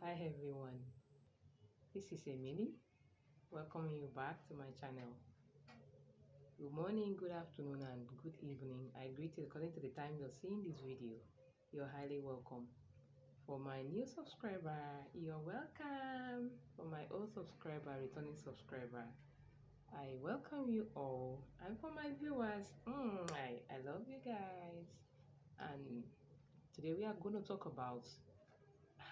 Hi everyone, this is Emily welcoming you back to my channel. Good morning, good afternoon and good evening. I greet you according to the time you're seeing this video. You're highly welcome. For my new subscriber, you're welcome. For my old subscriber, returning subscriber, I welcome you all. And for my viewers, I love you guys. And today we are going to talk about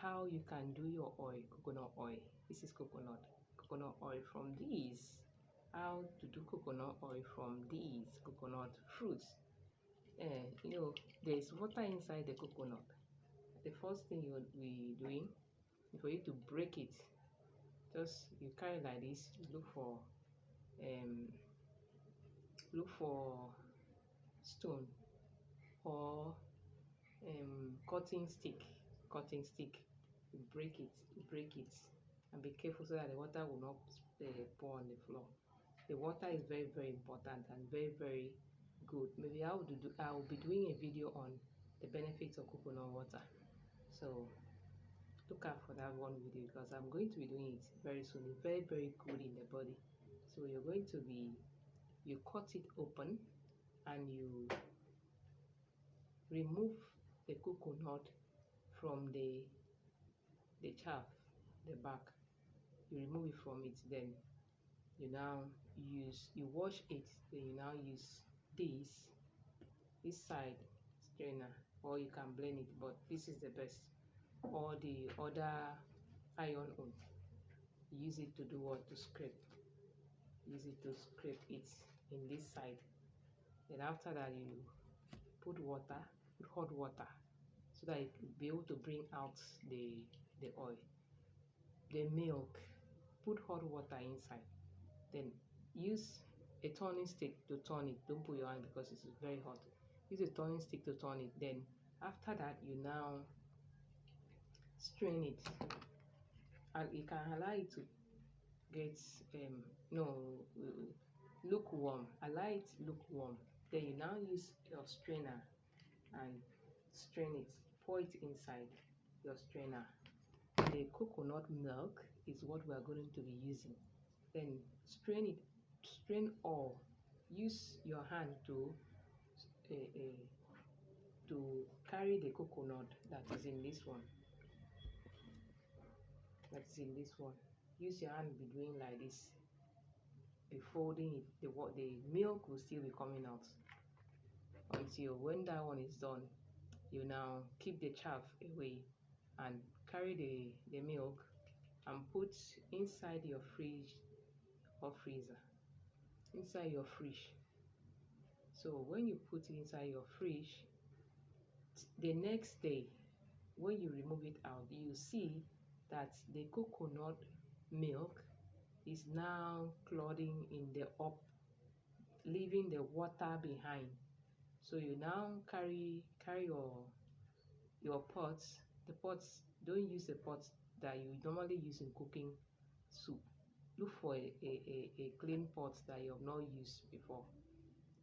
how you can do your oil, coconut oil. This is coconut oil from these. How to do coconut oil from these coconut fruits. There's water inside the coconut. The first thing you'll be doing is for you to break it. Just you carry like this. Um, look for stone or cutting stick. You break it, and be careful so that the water will not pour on the floor. The water is very, very important and very, very good. Maybe I will be doing a video on the benefits of coconut water. So look out for that one video because I'm going to be doing it very soon. It's very, very good in the body. So you cut it open and you remove the coconut from the chaff, the back. You remove it from it, then you wash it, then you now use this side strainer, or you can blend it, but this is the best. Or the other iron one, use it to do what? To scrape. Use it to scrape it in this side. Then after that you put hot water, so that it will be able to bring out the oil. The milk, put hot water inside, then use a turning stick to turn it. Don't put your hand because it's very hot. Use a turning stick to turn it. Then after that you now strain it, and you can allow it to get no lukewarm. Allow it lukewarm. Then you now use your strainer and strain it. Pour it inside your strainer. The coconut milk is what we are going to be using. Then strain all. Use your hand to carry the coconut that is in this one. Use your hand, be doing like this, be folding it. The milk will still be coming out until when that one is done. You now keep the chaff away and carry the milk and put inside your fridge or freezer, inside your fridge. So when you put it inside your fridge, the next day when you remove it out, you see that the coconut milk is now clouding in the up, leaving the water behind. So you now carry your pots. The pots, don't use the pots that you normally use in cooking soup. Look for a clean pot that you have not used before.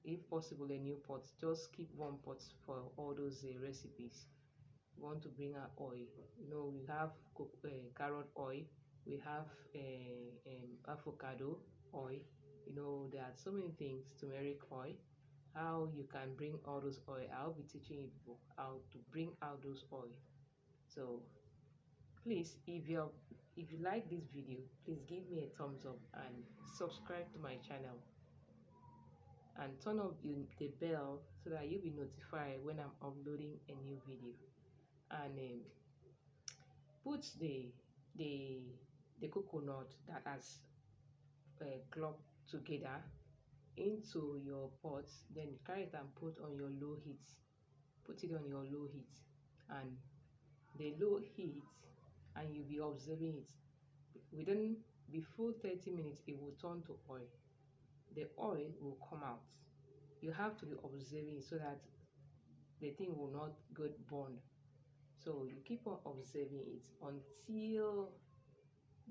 If possible, a new pot. Just keep one pot for all those recipes. You want to bring out oil. We have carrot oil. We have avocado oil. There are so many things. Turmeric oil. How you can bring all those oil. I'll be teaching you people how to bring out those oil. So please, if you like this video, please give me a thumbs up and subscribe to my channel and turn on the bell so that you'll be notified when I'm uploading a new video. And put the coconut that has clumped together into your pot, then carry it and put on your low heat. Put it on your low heat, and the low heat, and you'll be observing it. Within before 30 minutes, it will turn to oil. The oil will come out. You have to be observing so that the thing will not get burned. So you keep on observing it until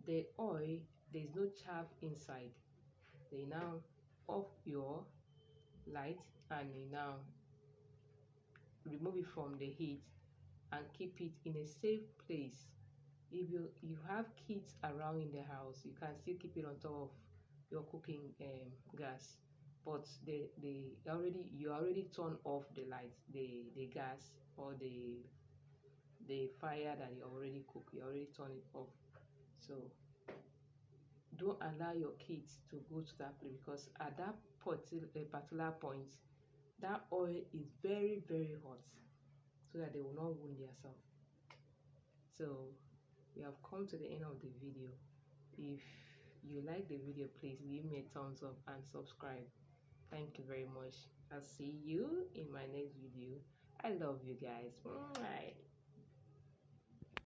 the oil, there's no chaff inside. Then you now off your light and you now remove it from the heat and keep it in a safe place If you have kids around in the house, you can still keep it on top of your cooking gas, but they already you already turn off the light, the gas, or the fire that you already cook, you already turn it off. So don't allow your kids to go to that place, because at that particular point, that oil is very very hot, so that they will not wound themselves. So we have come to the end of the video. If you like the video, please give me a thumbs up and subscribe. Thank you very much. I'll see you in my next video. I love you guys. Bye.